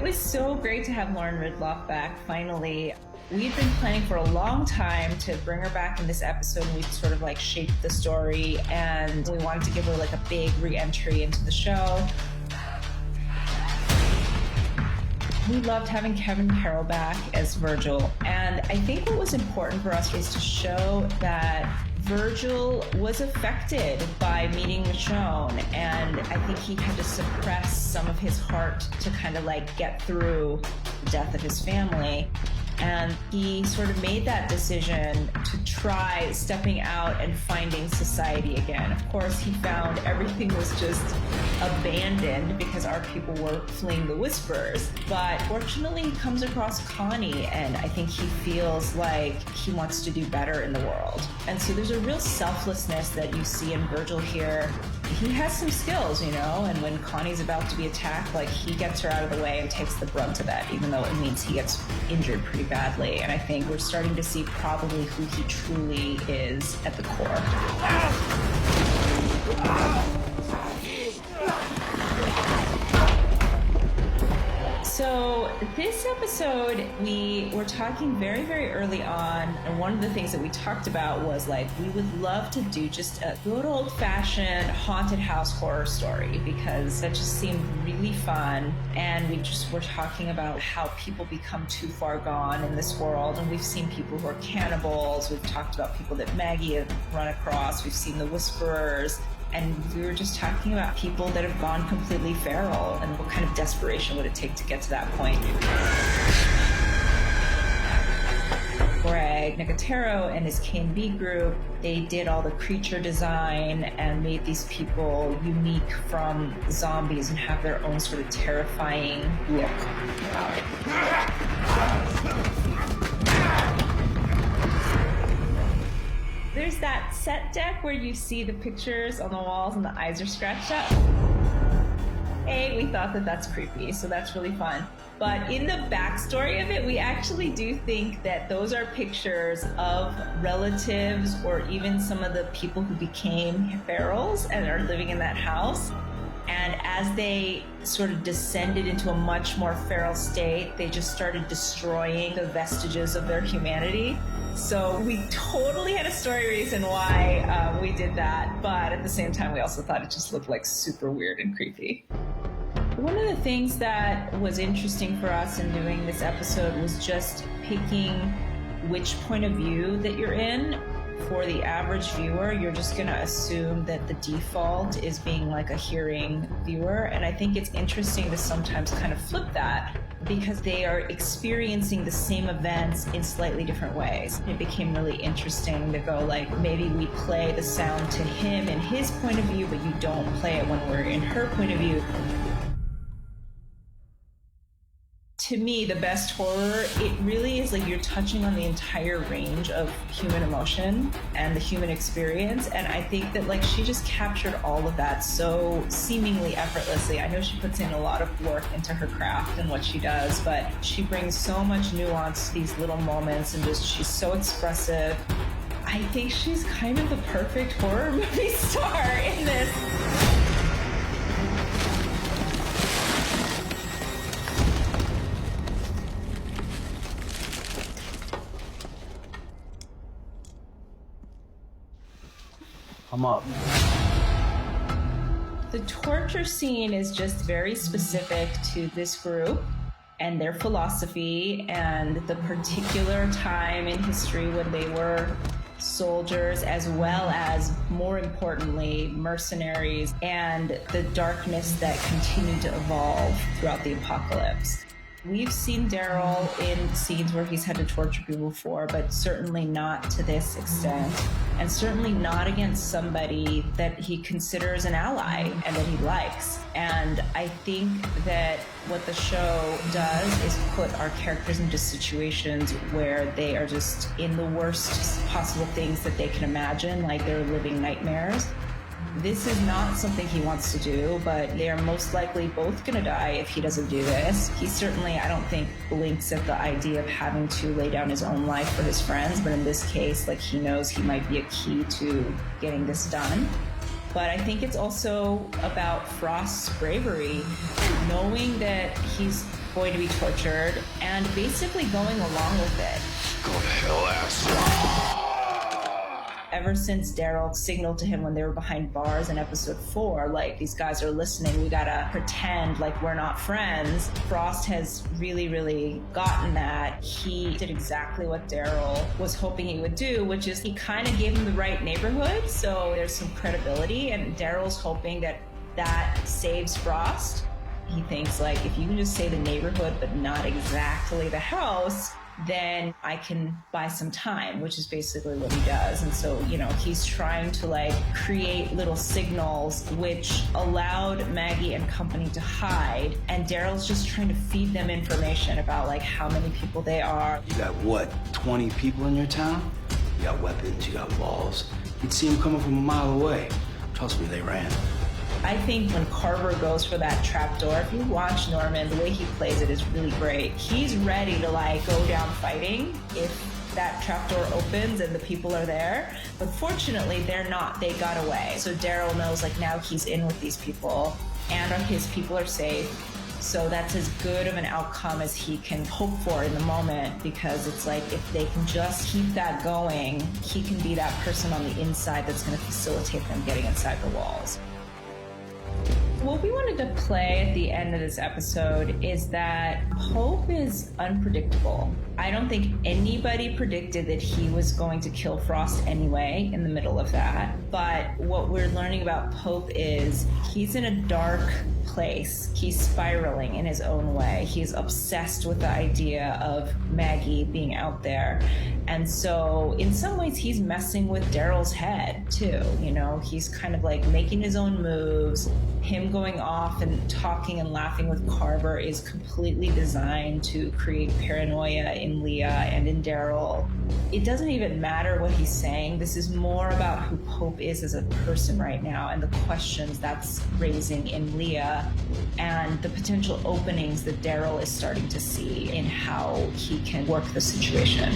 It was so great to have Lauren Ridloff back, finally. We've been planning for a long time to bring her back in this episode, and we'd sort of like shaped the story, and we wanted to give her like a big re-entry into the show. We loved having Kevin Carroll back as Virgil, and I think what was important for us was to show that Virgil was affected by meeting Michonne, and I think he had to suppress some of his heart to kind of like get through the death of his family. And he sort of made that decision to try stepping out and finding society again. Of course, he found everything was just abandoned because our people were fleeing the Whisperers. But fortunately, he comes across Connie, and I think he feels like he wants to do better in the world. And so there's a real selflessness that you see in Virgil here. He has some skills, you know, and when Connie's about to be attacked, like, he gets her out of the way and takes the brunt of that, even though it means he gets injured pretty badly. And I think we're starting to see probably who he truly is at the core. So this episode, we were talking very, very early on, and one of the things that we talked about was like, we would love to do just a good old-fashioned haunted house horror story, because that just seemed really fun. And we just were talking about how people become too far gone in this world, and we've seen people who are cannibals, we've talked about people that Maggie had run across, we've seen the Whisperers. And we were just talking about people that have gone completely feral and what kind of desperation would it take to get to that point. Greg Nicotero and his K&B group, they did all the creature design and made these people unique from zombies and have their own sort of terrifying look. There's that set deck where you see the pictures on the walls and the eyes are scratched up. We thought that that's creepy, so that's really fun. But in the backstory of it, we actually do think that those are pictures of relatives or even some of the people who became ferals and are living in that house. And as they sort of descended into a much more feral state, they just started destroying the vestiges of their humanity. So we totally had a story reason why we did that, but at the same time, we also thought it just looked like super weird and creepy. One of the things that was interesting for us in doing this episode was just picking which point of view that you're in. For the average viewer, you're just going to assume that the default is being like a hearing viewer. And I think it's interesting to sometimes kind of flip that, because they are experiencing the same events in slightly different ways. It became really interesting to go like, maybe we play the sound to him in his point of view, but you don't play it when we're in her point of view. To me, the best horror, it really is like you're touching on the entire range of human emotion and the human experience. And I think that like she just captured all of that so seemingly effortlessly. I know she puts in a lot of work into her craft and what she does, but she brings so much nuance to these little moments, and just she's so expressive. I think she's kind of the perfect horror movie star in this. I'm up. The torture scene is just very specific to this group and their philosophy and the particular time in history when they were soldiers, as well as, more importantly, mercenaries, and the darkness that continued to evolve throughout the apocalypse. We've seen Daryl in scenes where he's had to torture people before, but certainly not to this extent, and certainly not against somebody that he considers an ally and that he likes. And I think that what the show does is put our characters into situations where they are just in the worst possible things that they can imagine, like they're living nightmares. This is not something he wants to do, but they are most likely both going to die if he doesn't do this. He certainly, I don't think, blinks at the idea of having to lay down his own life for his friends, but in this case, like, he knows he might be a key to getting this done. But I think it's also about Frost's bravery, knowing that he's going to be tortured, and basically going along with it. Go to hell, asshole. Ever since Daryl signaled to him when they were behind bars in episode 4, like, these guys are listening, we gotta pretend like we're not friends, Frost has really, really gotten that. He did exactly what Daryl was hoping he would do, which is he kind of gave him the right neighborhood, so there's some credibility, and Daryl's hoping that that saves Frost. He thinks, like, if you can just say the neighborhood but not exactly the house, then I can buy some time, which is basically what he does. And so, you know, he's trying to like create little signals which allowed Maggie and company to hide. And Daryl's just trying to feed them information about like how many people they are. You got what, 20 people in your town? You got weapons, you got walls. You'd see them coming from a mile away. Trust me, they ran. I think when Carver goes for that trapdoor, if you watch Norman, the way he plays it is really great. He's ready to like go down fighting if that trapdoor opens and the people are there. But fortunately, they're not. They got away. So Daryl knows like now he's in with these people and his people are safe. So that's as good of an outcome as he can hope for in the moment, because it's like if they can just keep that going, he can be that person on the inside that's going to facilitate them getting inside the walls. What we wanted to play at the end of this episode is that Pope is unpredictable. I don't think anybody predicted that he was going to kill Frost anyway in the middle of that. But what we're learning about Pope is he's in a dark place. He's spiraling in his own way. He's obsessed with the idea of Maggie being out there. And so in some ways he's messing with Daryl's head too. You know, he's kind of like making his own moves. Him going off and talking and laughing with Carver is completely designed to create paranoia in Leah and in Daryl. It doesn't even matter what he's saying. This is more about who Pope is as a person right now and the questions that's raising in Leah and the potential openings that Daryl is starting to see in how he can work the situation.